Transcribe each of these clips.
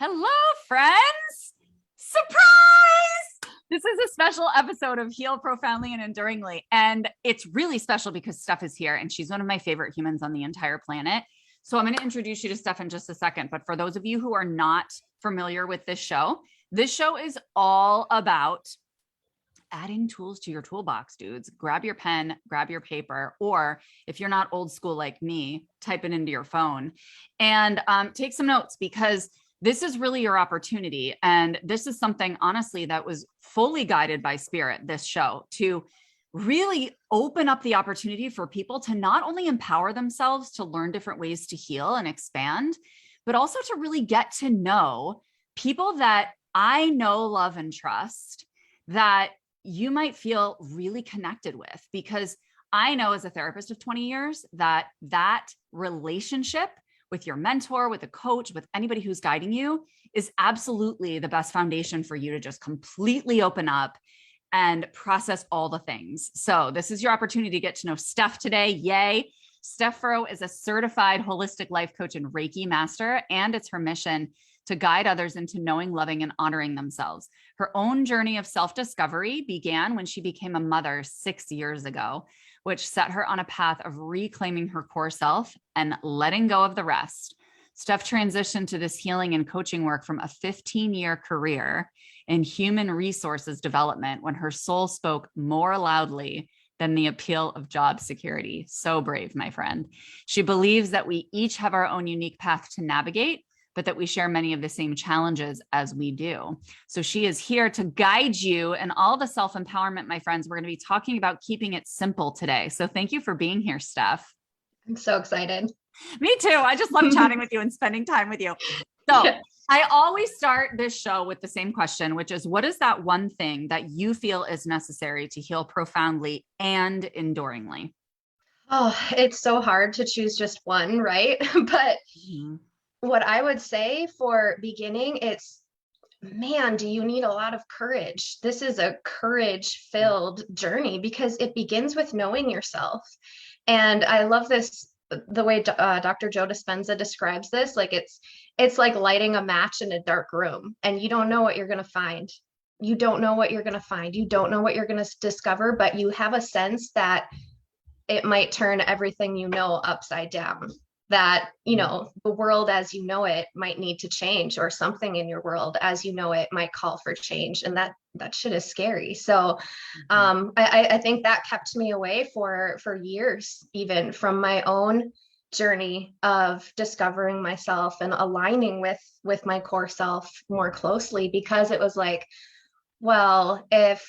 Hello, friends. Surprise! This is a special episode of Heal Profoundly and Enduringly. And it's really special because Steph is here and she's one of my favorite humans on the entire planet. So I'm going to introduce you to Steph in just a second. But for those of you who are not familiar with this show is all about adding tools to your toolbox, dudes. Grab your pen, grab your paper, or if you're not old school like me, type it into your phone and take some notes, because this is really your opportunity. And this is something, honestly, that was fully guided by spirit, this show, to really open up the opportunity for people to not only empower themselves to learn different ways to heal and expand, but also to really get to know people that I know, love, and trust, that you might feel really connected with. Because I know, as a therapist of 20 years, that relationship with your mentor, with a coach, with anybody who's guiding you is absolutely the best foundation for you to just completely open up and process all the things. So this is your opportunity to get to know Steph today. Yay. Steph Furo is a certified holistic life coach and Reiki Master, and it's her mission to guide others into knowing, loving, and honoring themselves. Her own journey of self-discovery began when she became a mother 6 years ago, which set her on a path of reclaiming her core self and letting go of the rest. Steph transitioned to this healing and coaching work from a 15-year career in human resources development when her soul spoke more loudly than the appeal of job security. So brave, my friend. She believes that we each have our own unique path to navigate, but that we share many of the same challenges as we do. So she is here to guide you in all the self-empowerment, my friends. We're going to be talking about keeping it simple today. So thank you for being here, Steph. I'm so excited. Me too. I just love chatting with you and spending time with you. So yeah. I always start this show with the same question, which is, what is that one thing that you feel is necessary to heal profoundly and enduringly? Oh, it's so hard to choose just one, right? But what I would say for beginning, it's, man, do you need a lot of courage? This is a courage-filled journey because it begins with knowing yourself. And I love this, the way Dr. Joe Dispenza describes this. Like it's like lighting a match in a dark room and you don't know what you're going to find. You don't know what you're going to find. You don't know what you're going to discover, but you have a sense that it might turn everything you know upside down. That, you know, the world as you know it might need to change, or something in your world as you know it might call for change. And that shit is scary. So I think that kept me away for years, even from my own journey of discovering myself and aligning with my core self more closely, because it was like, well, if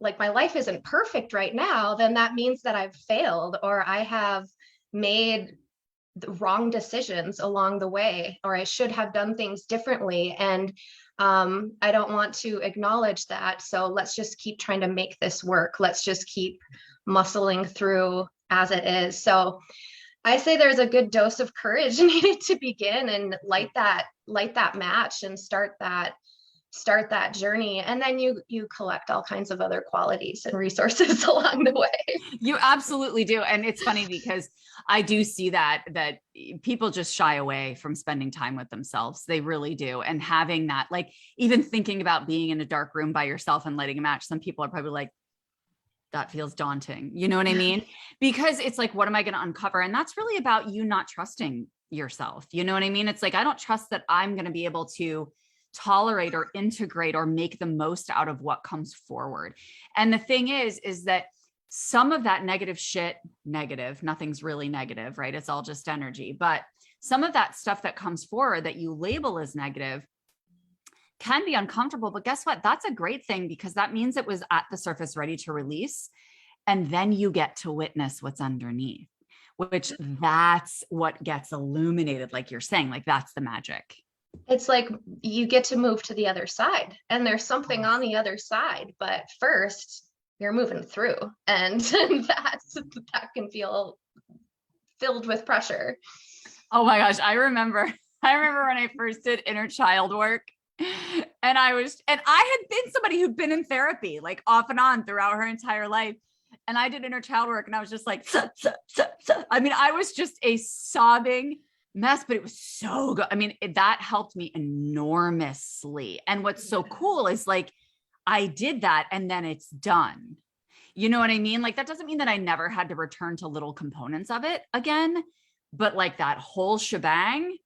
like my life isn't perfect right now, then that means that I've failed, or I have made the wrong decisions along the way, or I should have done things differently. And I don't want to acknowledge that. So let's just keep trying to make this work. Let's just keep muscling through as it is. So I say there's a good dose of courage needed to begin and light that match and start that journey. And then you collect all kinds of other qualities and resources along the way. You absolutely do. And it's funny because I do see that people just shy away from spending time with themselves. They really do. And having that, like, even thinking about being in a dark room by yourself and lighting a match, some people are probably like, that feels daunting. You know what I mean? Because it's like, what am I going to uncover? And that's really about you not trusting yourself. You know what I mean? It's like, I don't trust that I'm going to be able to tolerate or integrate or make the most out of what comes forward. And the thing is that some of that negative shit, nothing's really negative, right? It's all just energy. But some of that stuff that comes forward that you label as negative can be uncomfortable. But guess what? That's a great thing, because that means it was at the surface ready to release. And then you get to witness what's underneath, which that's what gets illuminated. Like you're saying, like that's the magic. It's like you get to move to the other side, and there's something on the other side, but first you're moving through, and that can feel filled with pressure. Oh my gosh. I remember when I first did inner child work, and I had been somebody who'd been in therapy like off and on throughout her entire life. And I did inner child work and I was just like, I mean, I was just a sobbing mess, but it was so good. I mean, that helped me enormously. And what's so cool is like, I did that and then it's done. You know what I mean? Like, that doesn't mean that I never had to return to little components of it again, but like that whole shebang,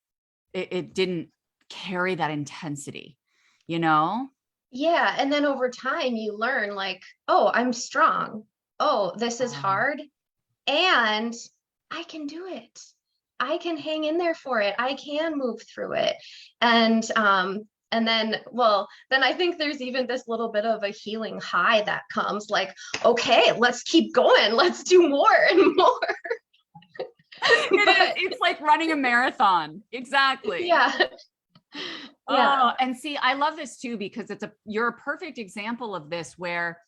it didn't carry that intensity, you know? Yeah. And then over time you learn like, oh, I'm strong. Oh, this is hard. And I can do it. I can hang in there for it. I can move through it. And then, well, then I think there's even this little bit of a healing high that comes like, okay, let's keep going. Let's do more and more. It's like running a marathon. Exactly. Yeah. Oh, and see, I love this too, because you're a perfect example of this where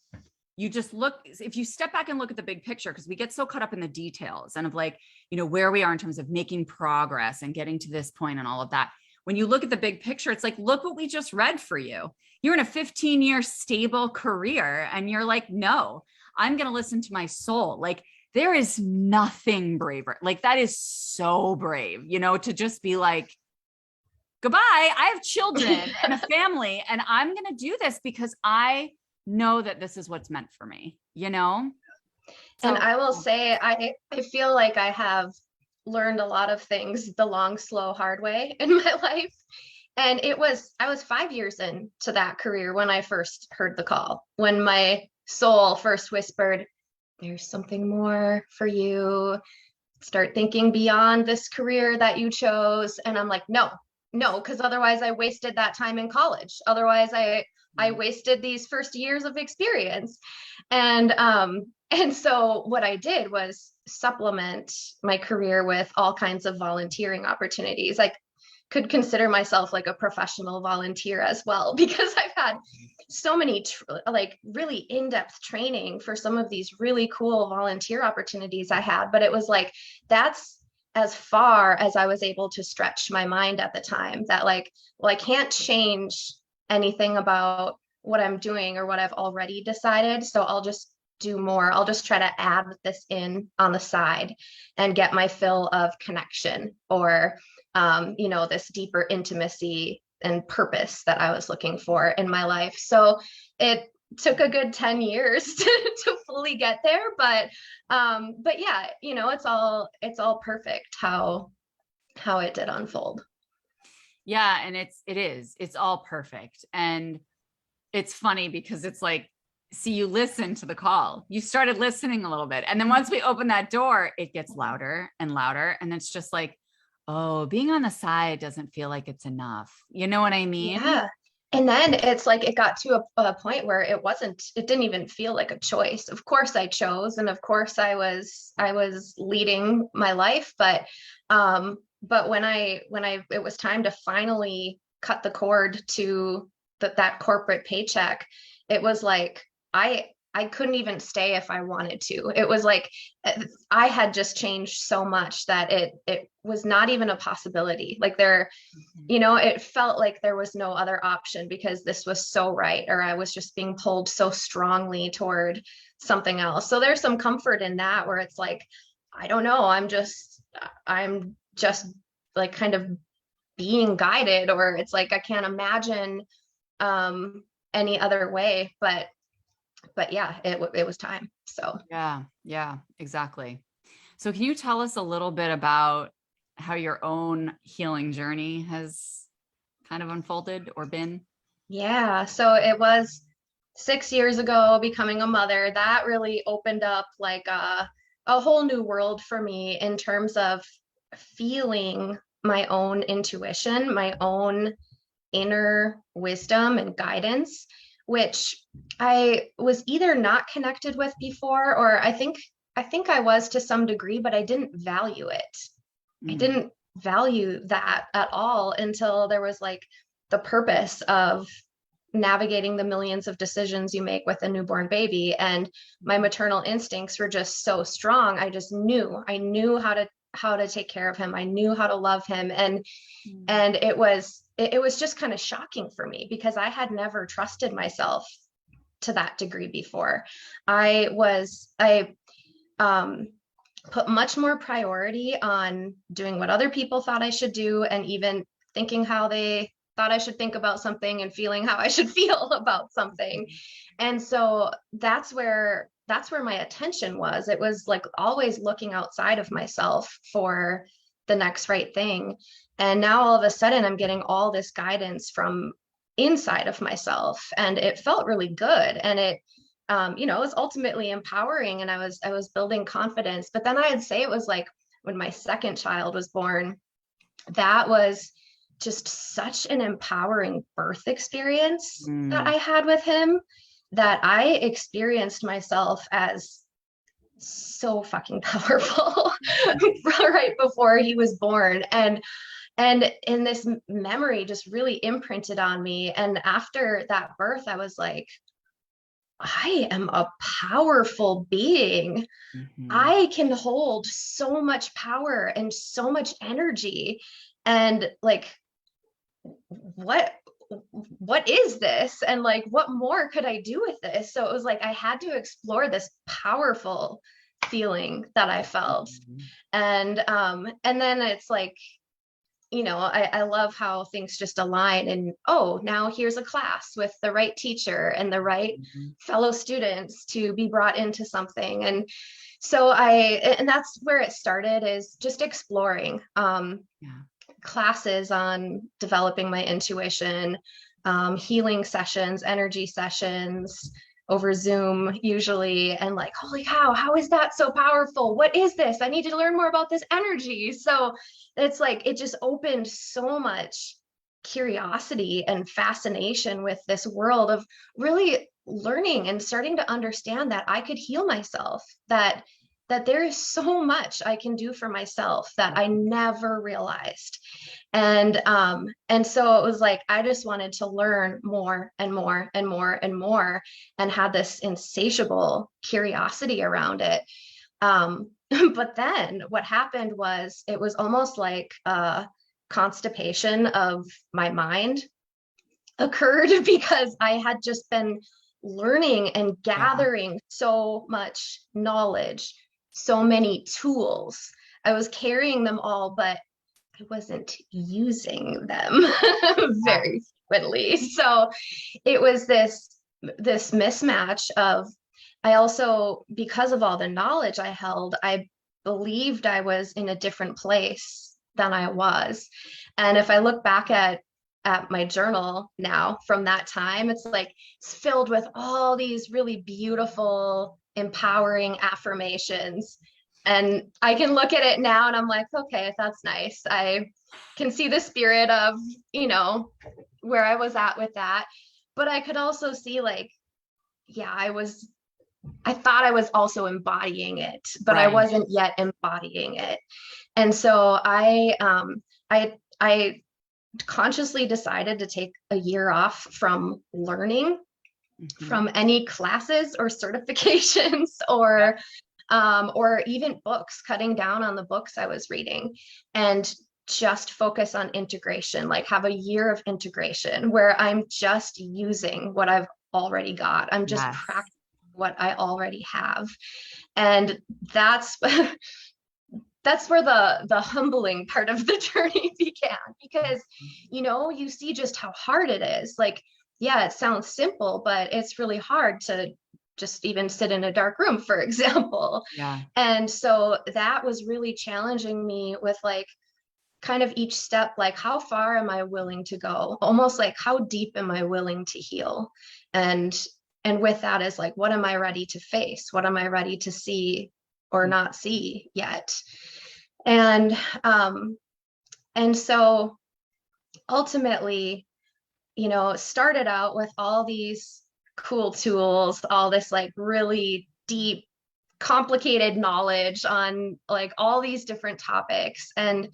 you just look, if you step back and look at the big picture, because we get so caught up in the details and of like, you know, where we are in terms of making progress and getting to this point and all of that. When you look at the big picture, it's like, look what we just read for you. You're in a 15-year stable career and you're like, no, I'm going to listen to my soul. Like, there is nothing braver. Like, that is so brave, you know, to just be like, goodbye. I have children and a family, and I'm going to do this because I know that this is what's meant for me, you know? And I will say, I feel like I have learned a lot of things the long, slow, hard way in my life. And I was 5 years into that career when I first heard the call, when my soul first whispered, there's something more for you. Start thinking beyond this career that you chose. And I'm like, no, because otherwise I wasted that time in college. Otherwise I wasted these first years of experience. And so what I did was supplement my career with all kinds of volunteering opportunities. I could consider myself like a professional volunteer as well, because I've had so many like really in-depth training for some of these really cool volunteer opportunities I had. But it was like, that's as far as I was able to stretch my mind at the time, that like, well, I can't change anything about what I'm doing or what I've already decided. So I'll just do more. I'll just try to add this in on the side and get my fill of connection or, you know, this deeper intimacy and purpose that I was looking for in my life. So it took a good 10 years to fully get there. But yeah, you know, it's all perfect how it did unfold. Yeah. And it's all perfect. And it's funny because it's like, see, you listen to the call, you started listening a little bit. And then once we open that door, it gets louder and louder. And it's just like, oh, being on the side doesn't feel like it's enough. You know what I mean? Yeah. And then it's like it got to a point where it didn't even feel like a choice. Of course I chose, and of course I was leading my life, but when it was time to finally cut the cord to that corporate paycheck, it was like I couldn't even stay if I wanted to. It was like I had just changed so much that it was not even a possibility. Like you know, it felt like there was no other option because this was so right, or I was just being pulled so strongly toward something else. So there's some comfort in that, where it's like, I don't know, I'm just like kind of being guided, or it's like I can't imagine any other way. But yeah, it was time. So yeah, exactly. So can you tell us a little bit about how your own healing journey has kind of unfolded or been? Yeah, so it was 6 years ago, becoming a mother, that really opened up like a whole new world for me in terms of feeling my own intuition, my own inner wisdom and guidance, which I was either not connected with before, or I think I was to some degree, but I didn't value it. I didn't value that at all until there was like the purpose of navigating the millions of decisions you make with a newborn baby. And my maternal instincts were just so strong. I just I knew how to take care of him. I knew how to love him. And it was just kind of shocking for me because I had never trusted myself to that degree before. I put much more priority on doing what other people thought I should do, and even thinking how they thought I should think about something and feeling how I should feel about something. And so that's where my attention was. It was like always looking outside of myself for the next right thing. And now all of a sudden I'm getting all this guidance from inside of myself, and it felt really good. And it was ultimately empowering, and I was building confidence. But then I'd say it was like when my second child was born, that was just such an empowering birth experience that I had with him, that I experienced myself as so fucking powerful right before he was born. And in this memory just really imprinted on me. And after that birth, I was like, I am a powerful being. I can hold so much power and so much energy. And like, what is this? And like, what more could I do with this? So it was like I had to explore this powerful feeling that I felt. And then it's like, I love how things just align, and oh, now here's a class with the right teacher and the right fellow students to be brought into something. And so and that's where it started, is just exploring classes on developing my intuition, healing sessions, energy sessions over Zoom usually, and like, holy cow, how is that so powerful? What is this? I need to learn more about this energy. So it's like, it just opened so much curiosity and fascination with this world of really learning and starting to understand that I could heal myself, that there is so much I can do for myself that I never realized. And so it was like I just wanted to learn more and more and more and more, and had this insatiable curiosity around it. But then what happened was, it was almost like a constipation of my mind occurred because I had just been learning and gathering so much knowledge, so many tools. I was carrying them all, but I wasn't using them very frequently. So it was this mismatch of, I also, because of all the knowledge I held, I believed I was in a different place than I was. And if I look back at my journal now from that time, it's like it's filled with all these really beautiful, empowering affirmations. And I can look at it now and I'm like, okay, that's nice. I can see the spirit of, where I was at with that. But I could also see like, yeah, I thought I was also embodying it, but I wasn't yet embodying it. And so I consciously decided to take a year off from learning, from any classes or certifications or even books, cutting down on the books I was reading, and just focus on integration, like have a year of integration where I'm just using what I've already got. I'm just practicing what I already have. And that's where the humbling part of the journey began, because you see just how hard it is. Like, yeah, it sounds simple, but it's really hard to just even sit in a dark room, for example. And so that was really challenging me with like kind of each step, like how far am I willing to go, almost like how deep am I willing to heal. And with that is like, what am I ready to face? What am I ready to see or not see yet? And so ultimately, started out with all these cool tools, all this like really deep, complicated knowledge on like all these different topics. And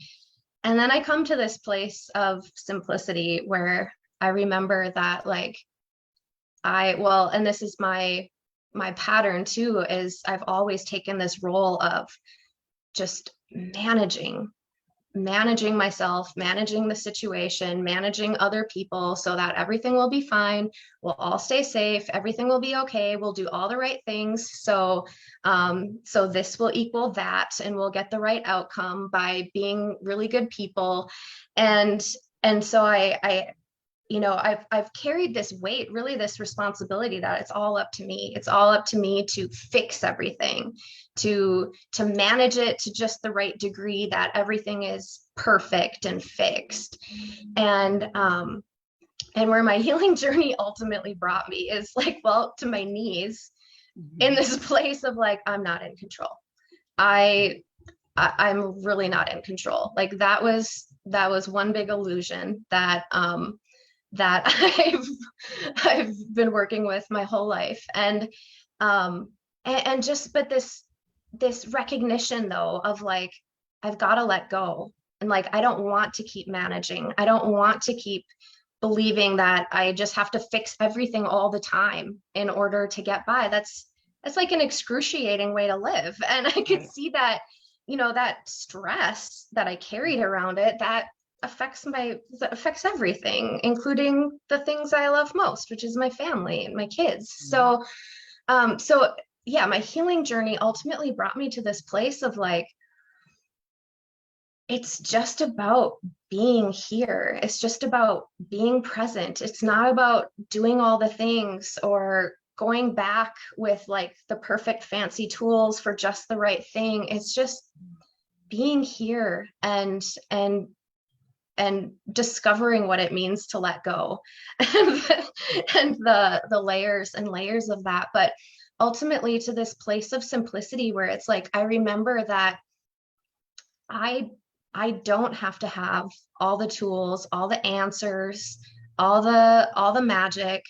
then I come to this place of simplicity where I remember that like and this is my pattern too, is I've always taken this role of just managing managing myself, managing the situation, managing other people so that everything will be fine. We'll all stay safe. Everything will be okay. We'll do all the right things. So this will equal that, and we'll get the right outcome by being really good people. And so I've carried this weight, really this responsibility that it's all up to me. It's all up to me to fix everything, to manage it to just the right degree that everything is perfect and fixed. And where my healing journey ultimately brought me is like, well, to my knees in this place of like, I'm not in control. I'm really not in control. Like that was one big illusion that I've been working with my whole life. But this recognition though of like, I've got to let go. And like, I don't want to keep managing. I don't want to keep believing that I just have to fix everything all the time in order to get by. That's like an excruciating way to live. And I could see that, that stress that I carried around it, that affects everything, including the things I love most, which is my family and my kids. So yeah, my healing journey ultimately brought me to this place of like, it's just about being here. It's just about being present. It's not about doing all the things or going back with like the perfect fancy tools for just the right thing. It's just being here and discovering what it means to let go and the layers and layers of that. But ultimately to this place of simplicity where it's like, I remember that I don't have to have all the tools, all the answers, all the magic.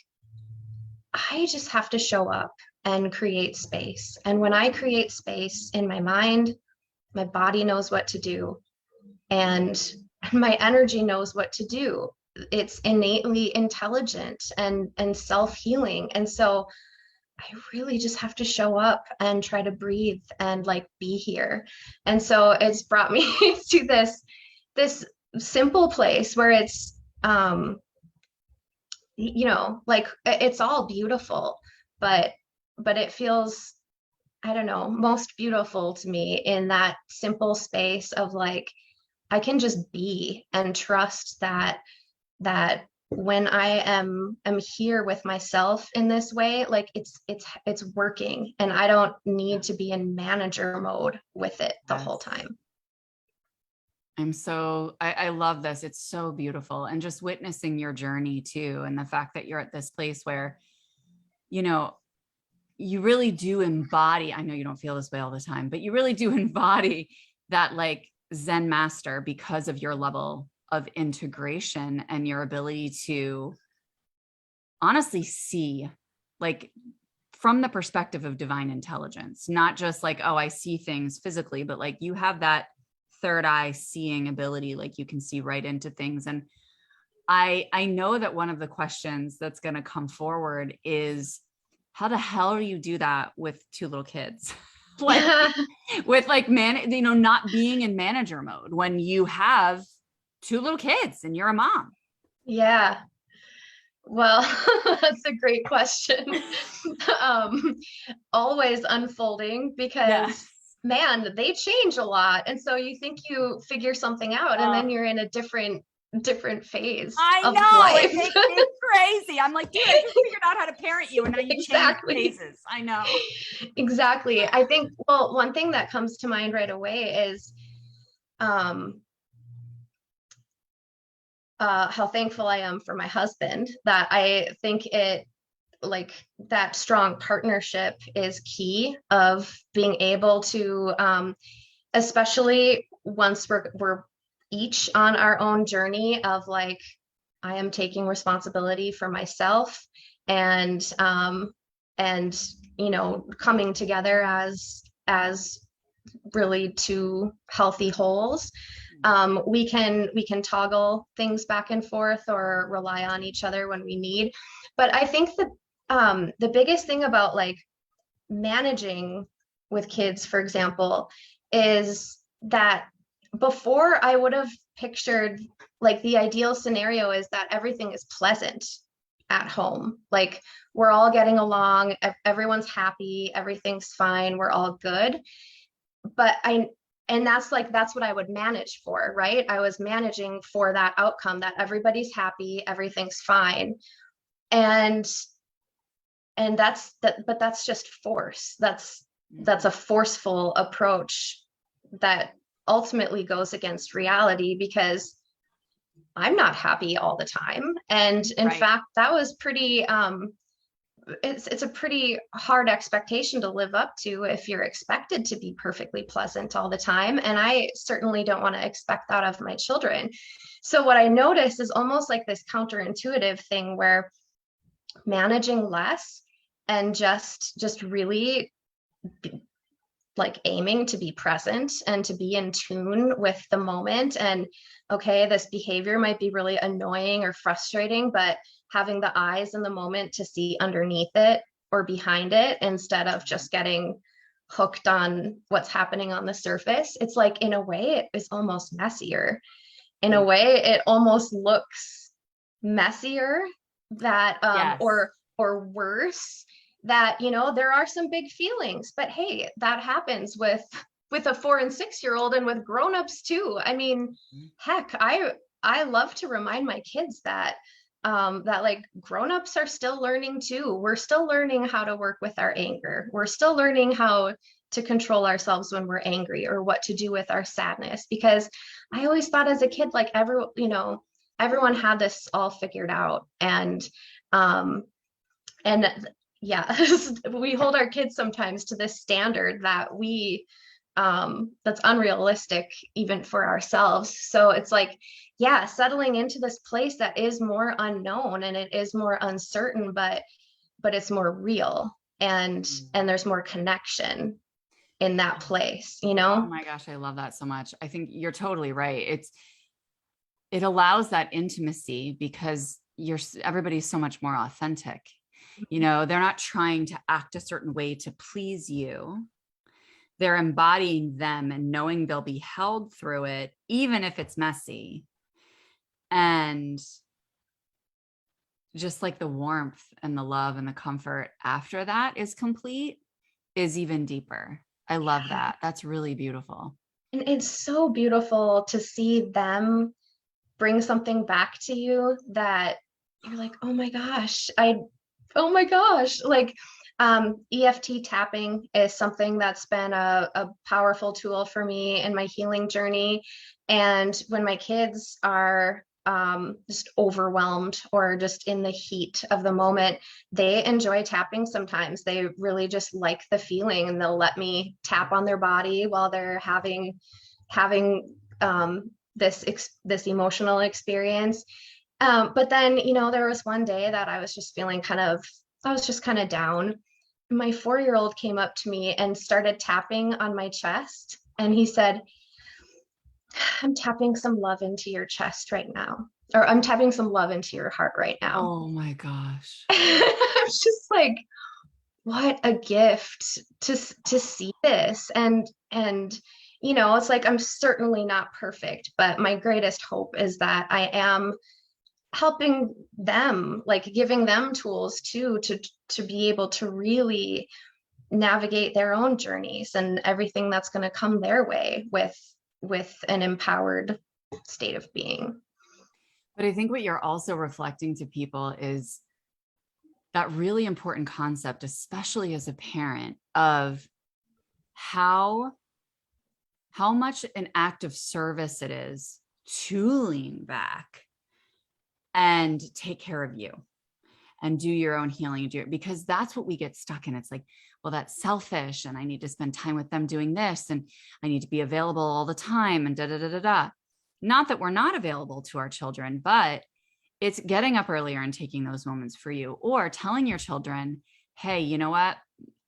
I just have to show up and create space. And when I create space in my mind, my body knows what to do, and my energy knows what to do. It's innately intelligent and self-healing. And so I really just have to show up and try to breathe and like be here. And so it's brought me to this simple place where it's like it's all beautiful, but it feels, I don't know, most beautiful to me in that simple space of like, I can just be and trust that when I am here with myself in this way, like it's working, and I don't need to be in manager mode with it the whole time. I love this. It's so beautiful. And just witnessing your journey too. And the fact that you're at this place where, you really do embody, I know you don't feel this way all the time, but you really do embody that like Zen master because of your level of integration and your ability to honestly see like from the perspective of divine intelligence, not just like, oh, I see things physically, but like you have that third eye seeing ability, like you can see right into things. And I know that one of the questions that's going to come forward is, how the hell do you do that with two little kids? Like with like not being in manager mode when you have two little kids and you're a mom. Yeah. Well, that's a great question. Always unfolding because man, they change a lot. And so you think you figure something out and then you're in a different phase of life. It makes me crazy. I'm like, dude, I just figured out how to parent you and now you change phases. I know. Exactly. I think, well, one thing that comes to mind right away is how thankful I am for my husband, that I think like that strong partnership is key of being able to, especially once we're each on our own journey of like, I am taking responsibility for myself and coming together as really two healthy wholes. We can toggle things back and forth or rely on each other when we need. But I think that the biggest thing about like managing with kids, for example, is that before I would have pictured, like, the ideal scenario is that everything is pleasant at home. Like, we're all getting along, everyone's happy, everything's fine, we're all good. But and that's like, that's what I would manage for, right? I was managing for that outcome, that everybody's happy, everything's fine. And that's that, but that's just force. That's a forceful approach that ultimately goes against reality, because I'm not happy all the time. And in Right. fact, that was pretty it's a pretty hard expectation to live up to if you're expected to be perfectly pleasant all the time. And I certainly don't want to expect that of my children. So what I noticed is almost like this counterintuitive thing where managing less and just really like aiming to be present and to be in tune with the moment. And okay, this behavior might be really annoying or frustrating, but having the eyes in the moment to see underneath it or behind it, instead of just getting hooked on what's happening on the surface. It's like, in a way, it is almost messier. In a way, it almost looks messier, that Yes. or worse, that, you know, there are some big feelings, but hey, that happens with a 4 and 6 year old, and with grown-ups too. I mean, heck, I love to remind my kids that that, like, grown-ups are still learning too. We're still learning how to work with our anger. We're still learning how to control ourselves when we're angry, or what to do with our sadness. Because I always thought as a kid, like, everyone had this all figured out. Um and yeah, we hold our kids sometimes to this standard that that's unrealistic even for ourselves. So it's like, yeah, settling into this place that is more unknown, and it is more uncertain, but it's more real, and there's more connection in that place, you Oh know? my gosh, I love that so much. I think you're totally right. It allows that intimacy because everybody's so much more authentic. You know, they're not trying to act a certain way to please you. They're embodying them and knowing they'll be held through it, even if it's messy. And just like the warmth and the love and the comfort after that is complete is even deeper. I love that. That's really beautiful. And it's so beautiful to see them bring something back to you that you're like, oh my gosh, like, EFT tapping is something that's been a powerful tool for me in my healing journey. And when my kids are just overwhelmed or just in the heat of the moment, they enjoy tapping sometimes. They really just like the feeling, and they'll let me tap on their body while they're having this emotional experience. But then, you know, there was one day that I was just kind of down. My 4 year old came up to me and started tapping on my chest. And he said, I'm tapping some love into your chest right now. Or I'm tapping some love into your heart right now. Oh my gosh. I was just like, what a gift to see this. And you know, it's like, I'm certainly not perfect, but my greatest hope is that I am helping them, like giving them tools too, to be able to really navigate their own journeys and everything that's going to come their way with an empowered state of being. But I think what you're also reflecting to people is that really important concept, especially as a parent, of how much an act of service it is to lean back and take care of you and do your own healing and because that's what we get stuck in. It's like, well, that's selfish, and I need to spend time with them doing this, and I need to be available all the time, and da da da da da. Not that we're not available to our children, but it's getting up earlier and taking those moments for you, or telling your children, hey, you know what?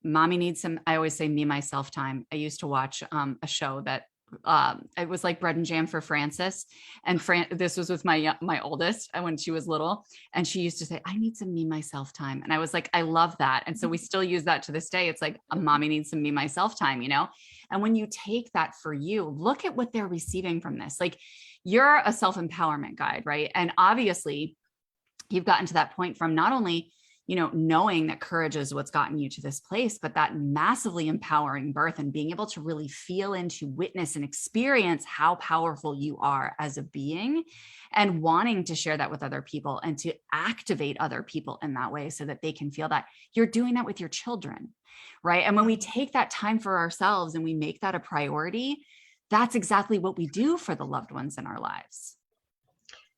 Mommy needs some, I always say, me, myself time. I used to watch a show that it was like bread and jam for Frances. And this was with my oldest, and when she was little, and she used to say, I need some me myself time. And I was like, I love that. And so we still use that to this day. It's like a mommy needs some me myself time, you know? And when you take that for you, look at what they're receiving from this. Like, you're a self-empowerment guide, right? And obviously you've gotten to that point from not only, you know, knowing that courage is what's gotten you to this place, but that massively empowering birth and being able to really feel into, witness, and experience how powerful you are as a being, and wanting to share that with other people and to activate other people in that way so that they can feel that. You're doing that with your children, right? And when we take that time for ourselves and we make that a priority, that's exactly what we do for the loved ones in our lives.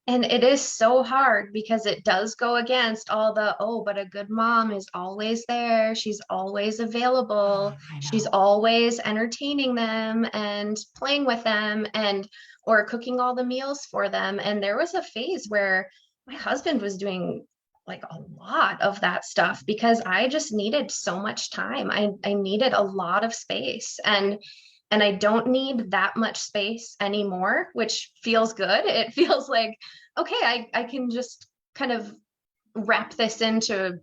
And it is so hard because it does go against all the, oh, but a good mom is always there. She's always available. She's always entertaining them and playing with them and, or cooking all the meals for them. And there was a phase where my husband was doing like a lot of that stuff because I just needed so much time. I needed a lot of space, and I don't need that much space anymore, which feels good. It feels like, okay, I can just kind of wrap this into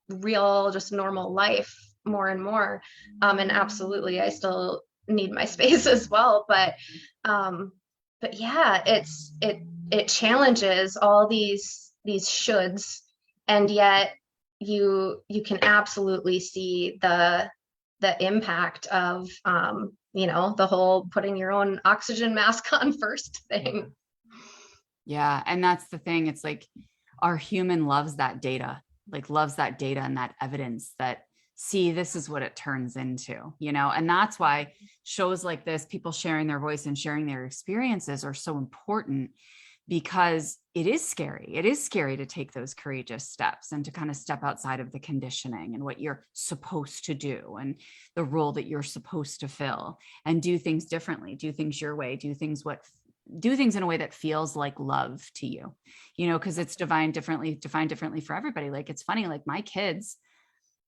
real, just normal life more and more. And absolutely, I still need my space as well. But yeah, it challenges all these shoulds, and yet you can absolutely see the impact of you know, the whole putting your own oxygen mask on first thing. Yeah. And that's the thing. It's like our human loves that data, like loves that data and that evidence that, see, this is what it turns into, you know? And that's why shows like this, people sharing their voice and sharing their experiences, are so important, because it is scary. It is scary to take those courageous steps and to kind of step outside of the conditioning and what you're supposed to do and the role that you're supposed to fill, and do things differently, do things your way, do things in a way that feels like love to you, you know, because it's defined differently for everybody. Like, it's funny, like my kids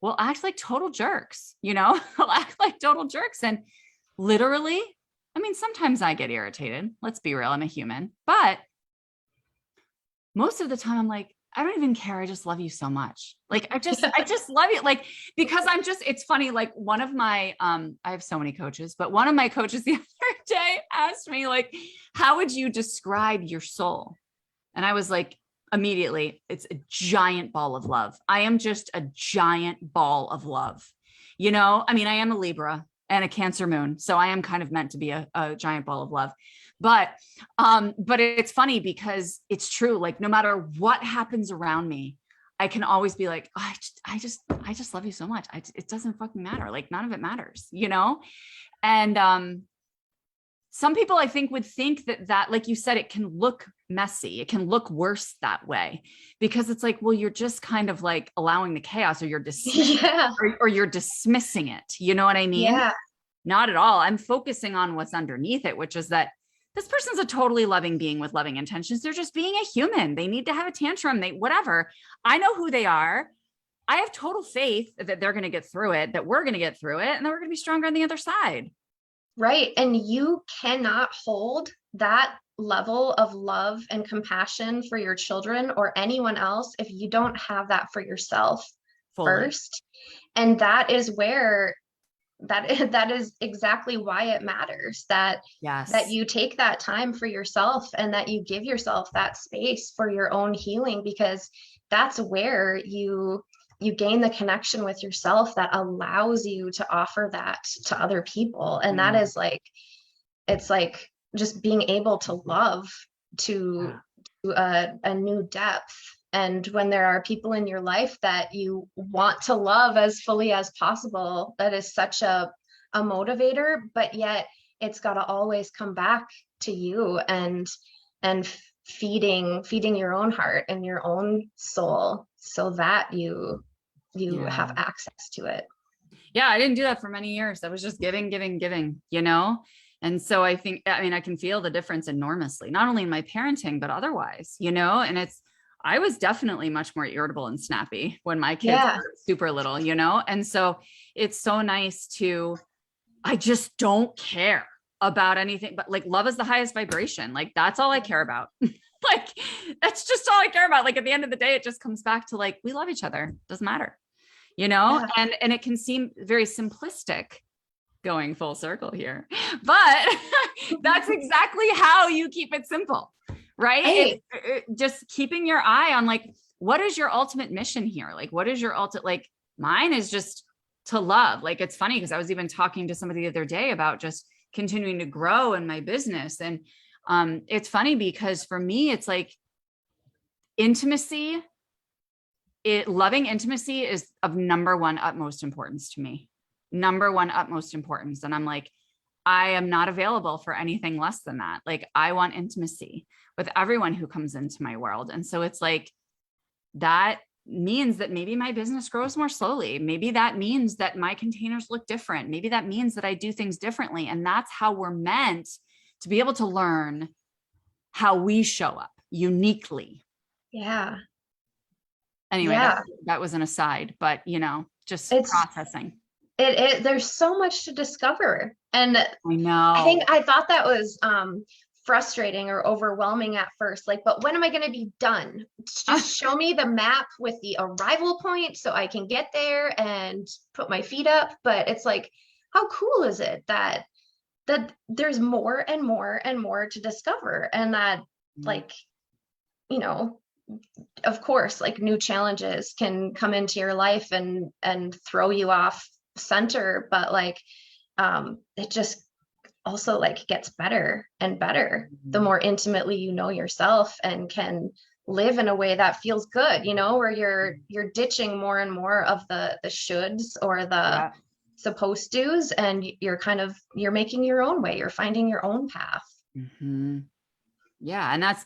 will act like total jerks, you know, they'll act like total jerks. And literally, I mean, sometimes I get irritated. Let's be real. I'm a human, but most of the time I'm like, I don't even care. I just love you so much. Like, I just love you. Like, because it's funny. Like, one of my, I have so many coaches, but one of my coaches the other day asked me, like, how would you describe your soul? And I was like, immediately, it's a giant ball of love. I am just a giant ball of love. You know, I mean, I am a Libra and a Cancer moon, so I am kind of meant to be a giant ball of love. But it's funny because it's true. Like, no matter what happens around me, I can always be like, oh, I just love you so much. It doesn't fucking matter. Like, none of it matters, you know? And, some people I think would think that, like you said, it can look messy. It can look worse that way, because it's like, well, you're just kind of like allowing the chaos, or you're dismissing, or you're dismissing it. You know what I mean? Yeah. Not at all. I'm focusing on what's underneath it, which is that this person's a totally loving being with loving intentions. They're just being a human. They need to have a tantrum. Whatever. I know who they are. I have total faith that they're going to get through it, that we're going to get through it, and that we're going to be stronger on the other side. Right. And you cannot hold that level of love and compassion for your children or anyone else if you don't have that for yourself first. And that is where that is exactly why it matters that you take that time for yourself and that you give yourself that space for your own healing, because that's where you gain the connection with yourself that allows you to offer that to other people. And that is like, it's like just being able to love to a new depth. And when there are people in your life that you want to love as fully as possible, that is such a motivator, but yet it's got to always come back to you and feeding your own heart and your own soul so that you have access to it. Yeah, I didn't do that for many years. I was just giving, you know? And so I think, I mean, I can feel the difference enormously, not only in my parenting, but otherwise, you know? And I was definitely much more irritable and snappy when my kids were super little, you know? And so it's so nice I just don't care about anything, but like love is the highest vibration. Like that's all I care about. Like that's just all I care about. Like at the end of the day, it just comes back to like, we love each other. Doesn't matter, you know? Yeah. And it can seem very simplistic going full circle here, but that's exactly how you keep it simple, right? Right. Just keeping your eye on like, what is your ultimate mission here? Like, what is your ultimate, like mine is just to love. Like, it's funny because I was even talking to somebody the other day about just continuing to grow in my business. And it's funny because for me, it's like intimacy, loving intimacy is of number one utmost importance to me. Number one utmost importance. And I'm like, I am not available for anything less than that. Like I want intimacy with everyone who comes into my world. And so it's like, that means that maybe my business grows more slowly. Maybe that means that my containers look different. Maybe that means that I do things differently. And that's how we're meant to be able to learn how we show up uniquely. Yeah. Anyway, Yeah. that was an aside, but you know, just It's processing. there's so much to discover. And I I know. think I thought that was frustrating or overwhelming at first. Like, but when am I going to be done? Just show me the map with the arrival point so I can get there and put my feet up. But it's like, how cool is it that there's more and more and more to discover, and that like, you know, of course, like new challenges can come into your life and throw you off center, but like it just also like gets better and better the more intimately you know yourself and can live in a way that feels good, you know, where you're ditching more and more of the shoulds or the Yeah. supposed to's, and you're making your own way, you're finding your own path. Mm-hmm. Yeah. And that's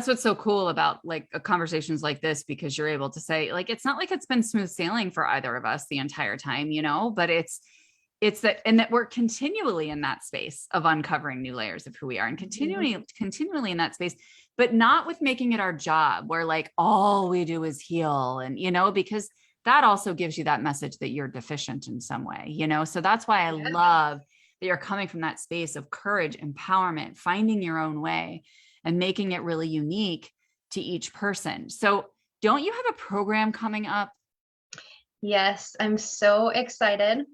what's so cool about like conversations like this, because you're able to say like, it's not like it's been smooth sailing for either of us the entire time, you know, but it's that, and that we're continually in that space of uncovering new layers of who we are and continually in that space, but not with making it our job where like all we do is heal. And, you know, because that also gives you that message that you're deficient in some way, you know? So that's why I love that you're coming from that space of courage, empowerment, finding your own way and making it really unique to each person. So don't you have a program coming up? Yes, I'm so excited.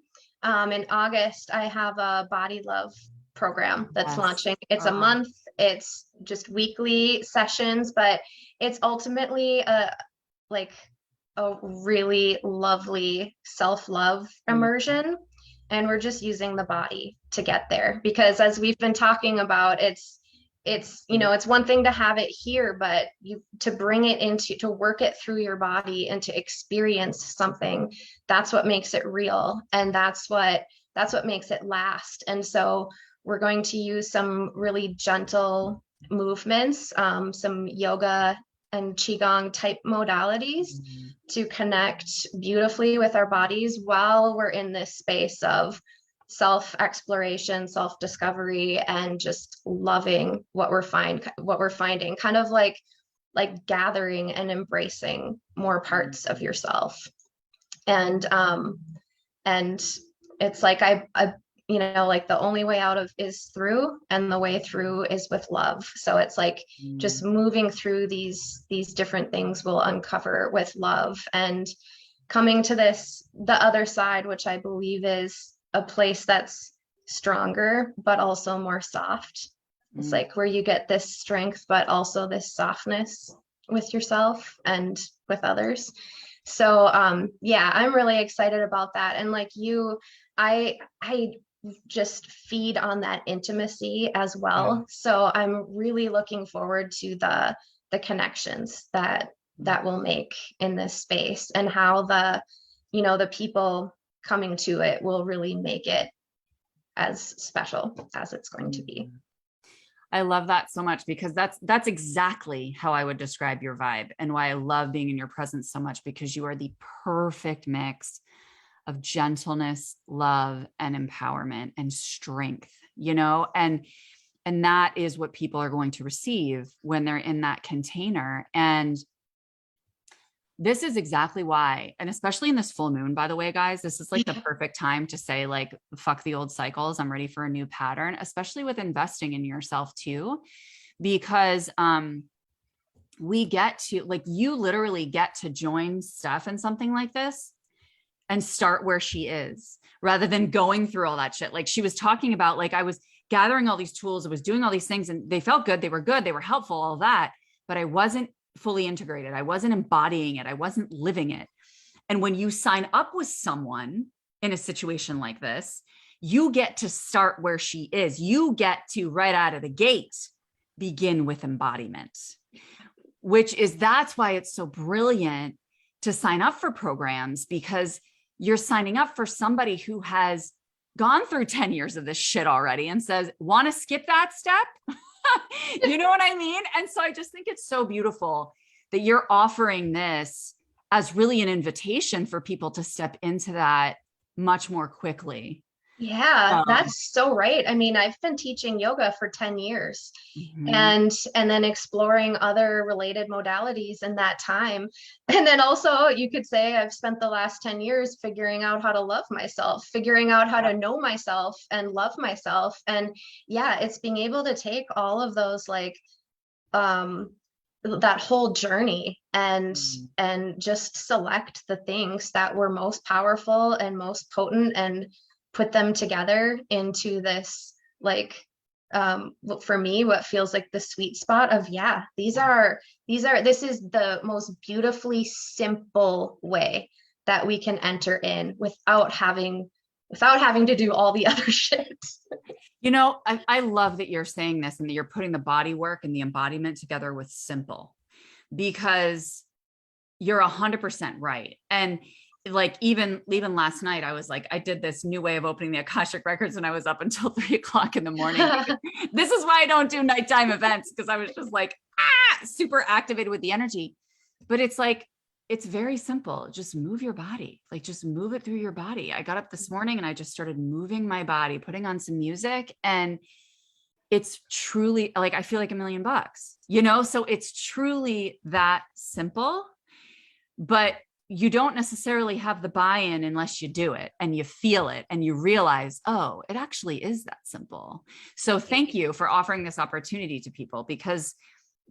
In August, I have a body love program that's launching. It's a month. It's just weekly sessions, but it's ultimately like a really lovely self-love immersion. And we're just using the body to get there, because as we've been talking about, it's you know, it's one thing to have it here, but you to bring it into, to work it through your body and to experience something, that's what makes it real, and that's what makes it last. And so we're going to use some really gentle movements, some yoga and qigong type modalities to connect beautifully with our bodies while we're in this space of self-exploration, self-discovery, and just loving what we're finding, kind of like gathering and embracing more parts of yourself. And it's like I you know, like the only way out of is through, and the way through is with love. So it's like just moving through these different things will uncover with love, and coming to the other side, which I believe is a place that's stronger, but also more soft. It's like where you get this strength, but also this softness with yourself and with others. So yeah, I'm really excited about that. And like you, I just feed on that intimacy as well. So I'm really looking forward to the connections that will make in this space, and how you know, the people coming to it will really make it as special as it's going to be. I love that so much, because that's exactly how I would describe your vibe, and why I love being in your presence so much, because you are the perfect mix of gentleness, love, and empowerment and strength, you know, and that is what people are going to receive when they're in that container. And This is exactly why. And especially in this full moon, by the way, guys, this is like the perfect time to say, like, fuck the old cycles. I'm ready for a new pattern, especially with investing in yourself too, because we get to, like, you literally get to join Steph in something like this and start where she is rather than going through all that shit. Like she was talking about, like, I was gathering all these tools, I was doing all these things and they felt good. They were helpful, all that, but I wasn't fully integrated. I wasn't embodying it. I wasn't living it. And when you sign up with someone in a situation like this, you get to start where she is. You get to, right out of the gate, begin with embodiment, that's why it's so brilliant to sign up for programs, because you're signing up for somebody who has gone through 10 years of this shit already and says, want to skip that step? You know what I mean? And so I just think it's so beautiful that you're offering this as really an invitation for people to step into that much more quickly. Yeah, that's so right. I mean, I've been teaching yoga for 10 years and then exploring other related modalities in that time. And then also you could say I've spent the last 10 years figuring out how to love myself, figuring out how to know myself and love myself. And yeah, it's being able to take all of those, like, that whole journey and just select the things that were most powerful and most potent and put them together into this, like, for me, what feels like the sweet spot of, this is the most beautifully simple way that we can enter in without having to do all the other shit. You know, I love that you're saying this and that you're putting the body work and the embodiment together with simple, because you're 100% right. And like, even last night, I was like, I did this new way of opening the Akashic records when I was up until 3 o'clock in the morning. This is why I don't do nighttime events, because I was just like, super activated with the energy. But it's like, it's very simple. Just move your body, like just move it through your body. I got up this morning and I just started moving my body, putting on some music, and it's truly like, I feel like $1,000,000, you know? So it's truly that simple, but you don't necessarily have the buy-in unless you do it and you feel it and you realize, oh, it actually is that simple. So thank you for offering this opportunity to people, because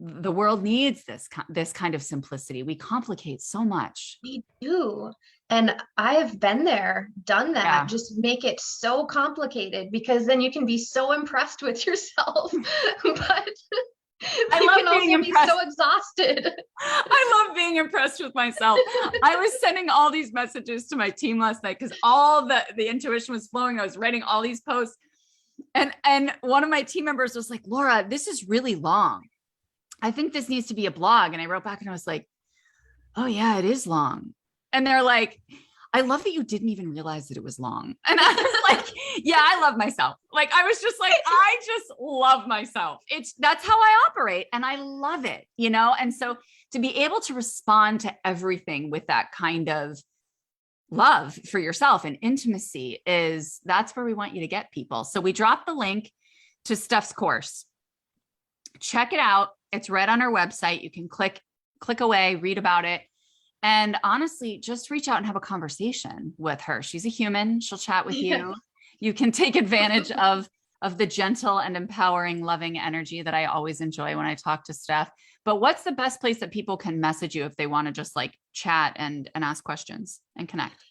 the world needs this kind of simplicity. We complicate so much. We do. And I've been there, done that. Yeah. Just make it so complicated, because then you can be so impressed with yourself. But I you love can being also impressed. Be so exhausted. I love being impressed with myself. I was sending all these messages to my team last night because all the intuition was flowing. I was writing all these posts. And one of my team members was like, Laura, this is really long. I think this needs to be a blog. And I wrote back and I was like, oh yeah, it is long. And they're like, I love that you didn't even realize that it was long. And I was like, yeah, I love myself. Like, I was just like, I just love myself. That's how I operate. And I love it, you know? And so to be able to respond to everything with that kind of love for yourself and intimacy that's where we want you to get people. So we dropped the link to Steph's course. Check it out. It's right on our website. You can click away, read about it. And honestly, just reach out and have a conversation with her. She's a human. She'll chat with you. You can take advantage of the gentle and empowering, loving energy that I always enjoy when I talk to Steph. But what's the best place that people can message you if they want to just like chat and ask questions and connect?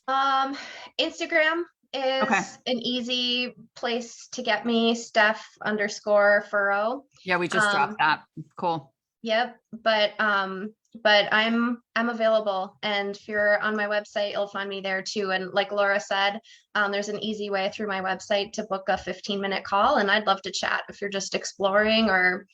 Instagram is an easy place to get me, Steph_Furo. Yeah, we just dropped that. Cool. Yep. But I'm available, and if you're on my website, you'll find me there too. And like Laura said, there's an easy way through my website to book a 15-minute call, and I'd love to chat if you're just exploring or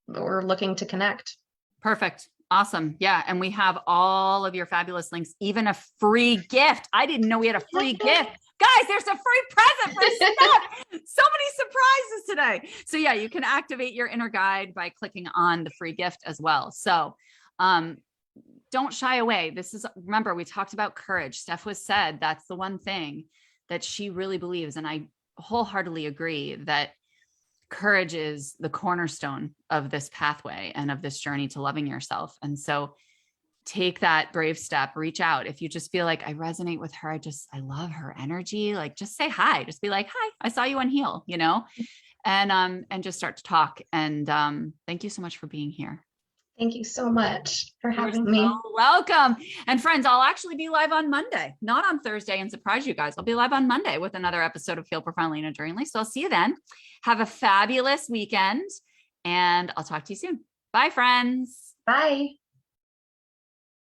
looking to connect. Perfect. Awesome. Yeah. And we have all of your fabulous links, even a free gift. I didn't know we had a free gift. Guys, there's a free present for Steph. So many surprises today. So yeah, you can activate your inner guide by clicking on the free gift as well. So don't shy away. Remember, we talked about courage. Steph said that's the one thing that she really believes. And I wholeheartedly agree that courage is the cornerstone of this pathway and of this journey to loving yourself. And so take that brave step, reach out. If you just feel like I resonate with her, I love her energy. Like, just say hi, just be like, hi, I saw you on Heal, and just start to talk. And thank you so much for being here. Thank you so much for You're having me. so welcome. And friends, I'll actually be live on Monday, not on Thursday, and surprise you guys. I'll be live on Monday with another episode of Heal Profoundly and Enduringly. So I'll see you then. Have a fabulous weekend, and I'll talk to you soon. Bye, friends. Bye.